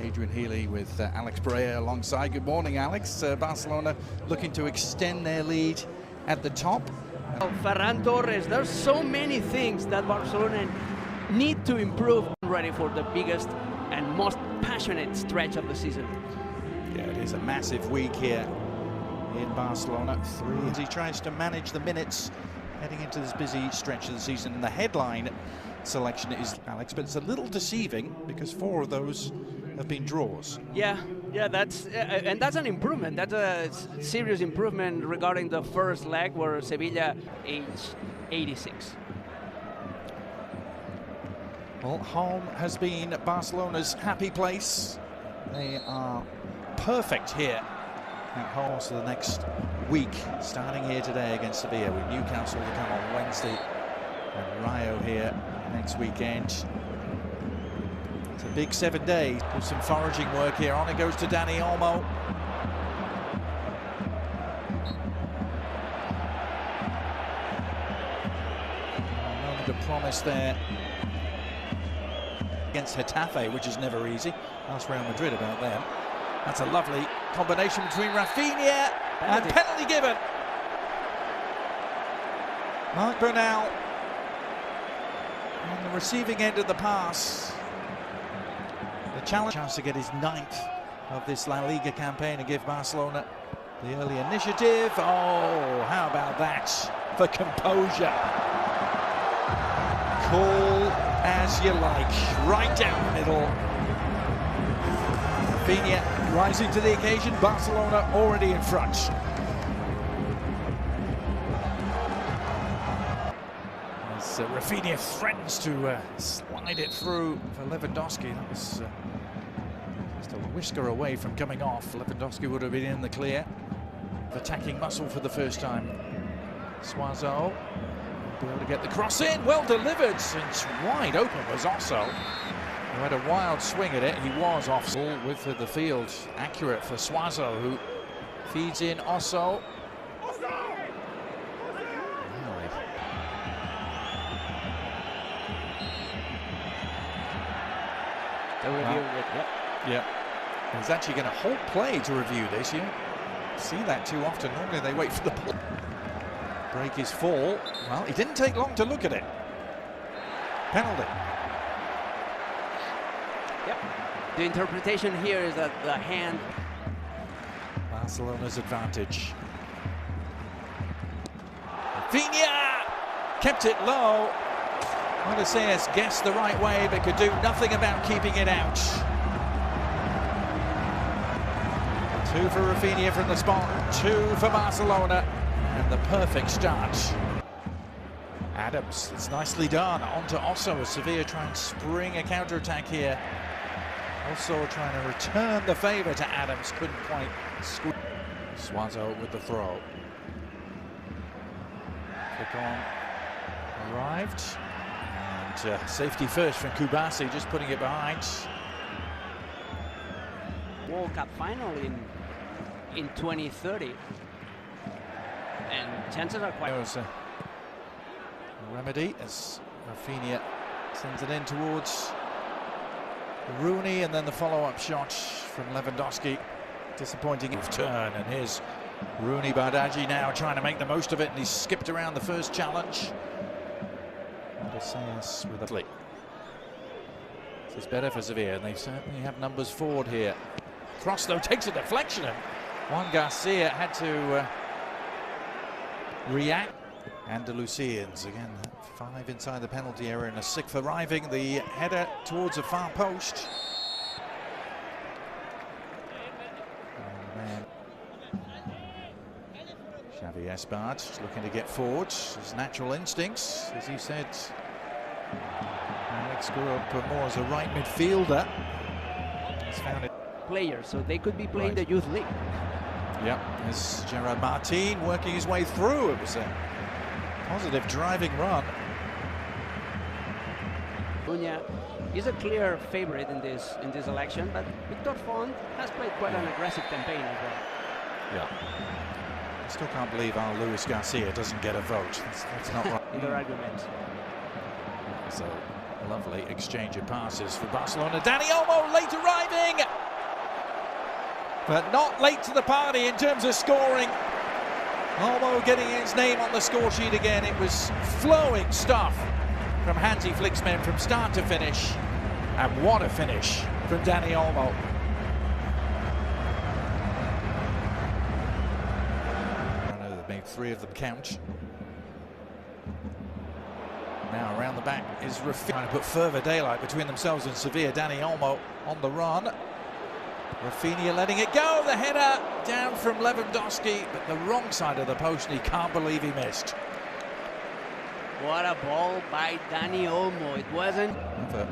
Adrian Healy with Alex Brea alongside. Good morning, Alex. Barcelona looking to extend their lead at the top. Ferran Torres, there's so many things that Barcelona need to improve, ready for the biggest and most passionate stretch of the season. Yeah, it is a massive week here in Barcelona. He tries to manage the minutes heading into this busy stretch of the season. And the headline selection is Alex, but it's a little deceiving because 4 of those have been draws. Yeah, that's an improvement. That's a serious improvement regarding the first leg where Sevilla aged 86. Well, home has been Barcelona's happy place. They are perfect here at home for the next week, starting here today against Sevilla, with Newcastle to come on Wednesday and Rayo here next weekend. It's a big 7 days. Do some foraging work here. On it goes to Dani Olmo. A moment of promise there against Getafe, which is never easy. Ask Real Madrid about them. That's a lovely combination between Raphinha and penalty given. Marc Bernal on the receiving end of the pass. The chance to get his 9th of this La Liga campaign and give Barcelona the early initiative. Oh, how about that for composure? Cool as you like, right down the middle. Raphinha rising to the occasion. Barcelona already in front. As Raphinha threatens to slide it through for Lewandowski. That was just a whisker away from coming off. Lewandowski would have been in the clear. Attacking muscle for the first time. Joao be able to get the cross in. Well delivered. It's wide open was Osso, who had a wild swing at it. He was off width of the field. Accurate for Joao, who feeds in Osso. Yeah. He's actually going to hold play to review this. You don't see that too often. Normally they wait for the ball. Break his fall. Well, he didn't take long to look at it. Penalty. Yep. The interpretation here is that the hand. Barcelona's advantage. Raphinha kept it low. Odysseus guessed the right way, but could do nothing about keeping it out. 2 for Raphinha from the spot, 2 for Barcelona, and the perfect start. Adams, it's nicely done. On to Osso as Sevilla try and spring a counter-attack here. Also trying to return the favour to Adams, couldn't quite squeeze. Joao with the throw. Kick on arrived. And safety first from Kubasi, just putting it behind. World Cup final in 2030. And chances are quite... There's a remedy as Raphinha sends it in towards Rooney, and then the follow-up shot from Lewandowski. Disappointing turn, and here's Rooney Bardghji now trying to make the most of it, and he's skipped around the first challenge. Odysseus with a flick. This is better for Sevilla, and they certainly have numbers forward here. Cross though takes a deflection, and Juan Garcia had to react. Andalusians again, 5 inside the penalty area and a 6th arriving. The header towards a far post. Xavi Espart looking to get forward. His natural instincts, as he said. Alex grew up more as a right midfielder. He's found it. Players, so they could be playing the youth league. Yep, there's Gerard Martin working his way through. It was a positive driving run. Cunha is a clear favorite in this election, but Victor Font has played quite an aggressive campaign as well. Yeah. I still can't believe our Luis Garcia doesn't get a vote. That's not right. Either argument. So lovely exchange of passes for Barcelona. Dani Olmo late arriving. but not late to the party in terms of scoring. Olmo getting his name on the score sheet again. It was flowing stuff from Hansi Flick's men from start to finish. And what a finish from Dani Olmo. I know they've made 3 of them count. Now around the back is Raphinha, trying to put further daylight between themselves and Sevilla. Dani Olmo on the run. Raphinha letting it go. The header down from Lewandowski, but the wrong side of the post, and he can't believe he missed. What a ball by Dani Olmo. It wasn't. Another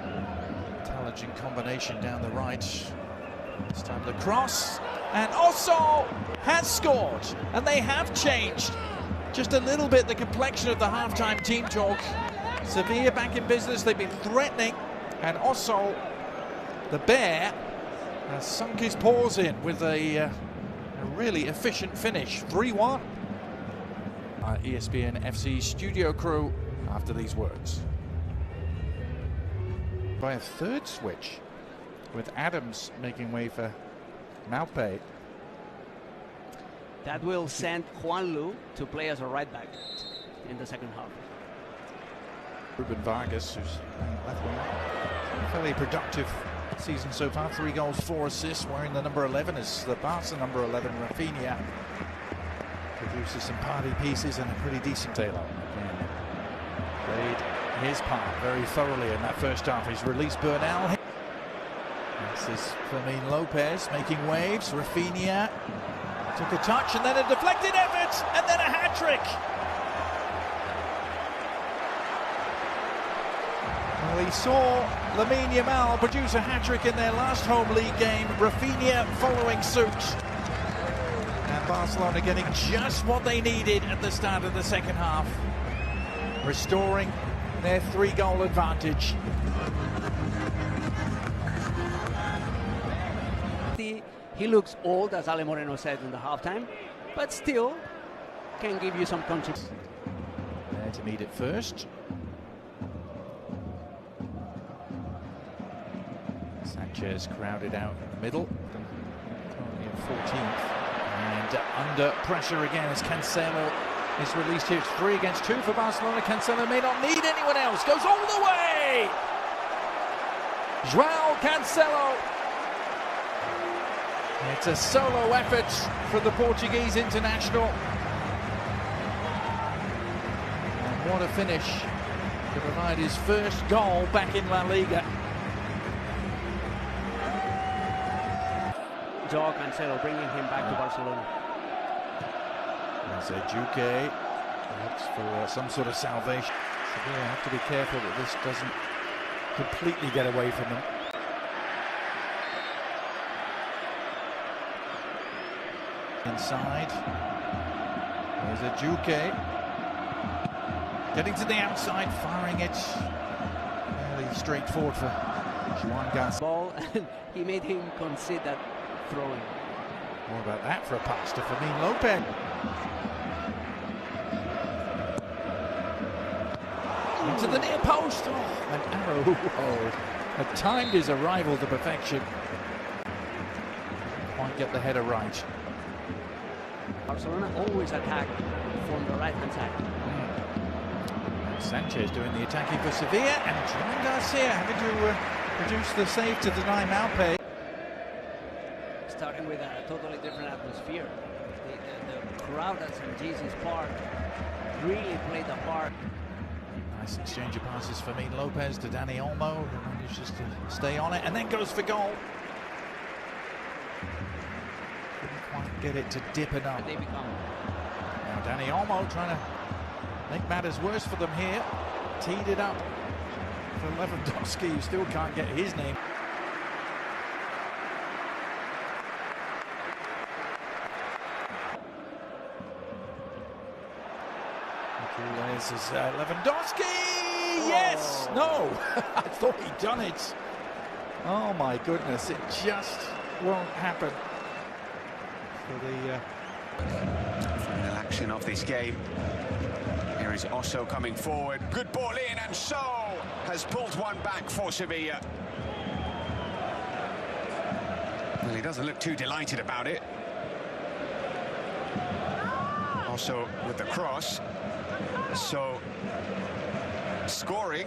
intelligent combination down the right. This time the cross, and Osso has scored, and they have changed just a little bit the complexion of the halftime team talk. Sevilla back in business. They've been threatening, and Osso, the bear, has sunk his paws in with a really efficient finish. 3-1. Our ESPN FC studio crew after these words. By a third switch, with Adams making way for Maupe. That will send Juanlu to play as a right back in the second half. Ruben Vargas, who's playing left wing, fairly productive season so far. 3 goals, 4 assists, wearing the number 11 as the Barca number 11. Raphinha produces some party pieces and a pretty decent tailor. Played his part very thoroughly in that first half. He's released Bernal. This is Fermin Lopez making waves. Raphinha took a touch and then a deflected effort and then a hat-trick. Well, he saw Lamine Yamal produce a hat-trick in their last home league game. Raphinha following suit. And Barcelona getting just what they needed at the start of the second half. Restoring their 3-goal advantage. He looks old, as Ale Moreno said in the halftime, but still can give you some contribution. There to meet it first. Sanchez crowded out in the middle, currently in 14th, and under pressure again as Cancelo is released here. It's 3 against 2 for Barcelona. Cancelo may not need anyone else, goes all the way! Joao Cancelo. It's a solo effort for the Portuguese international. And what a finish to provide his first goal back in La Liga. Joao Cancelo bringing him back to Barcelona. As Juke looks for some sort of salvation. So they have to be careful that this doesn't completely get away from them. Inside, there's a Juke getting to the outside, firing it fairly straightforward for Juan Cancelo. Ball, and he made him concede that throwing. More about that for a pass to Fermin Lopez. Into the near post. Oh, an arrow. Had timed his arrival to perfection. Can't get the header right. Barcelona always attack from the right-hand side. Sanchez doing the attacking for Sevilla, and Joao Garcia having to produce the save to deny Maupe. Starting with a totally different atmosphere. The crowd at St. Jesus Park really played a part. Nice exchange of passes for Fermin Lopez to Dani Olmo, who manages to stay on it and then goes for goal. Quite get it to dip enough. They become. Now Dani Olmo trying to make matters worse for them here. Teed it up for Lewandowski, who still can't get his name. This is Lewandowski. Yes, no. I thought he'd done it. Oh my goodness, it just won't happen. For the final action of this game. Here is Osso coming forward. Good ball in, and So has pulled one back for Sevilla. Well, he doesn't look too delighted about it. Also with the cross. So, scoring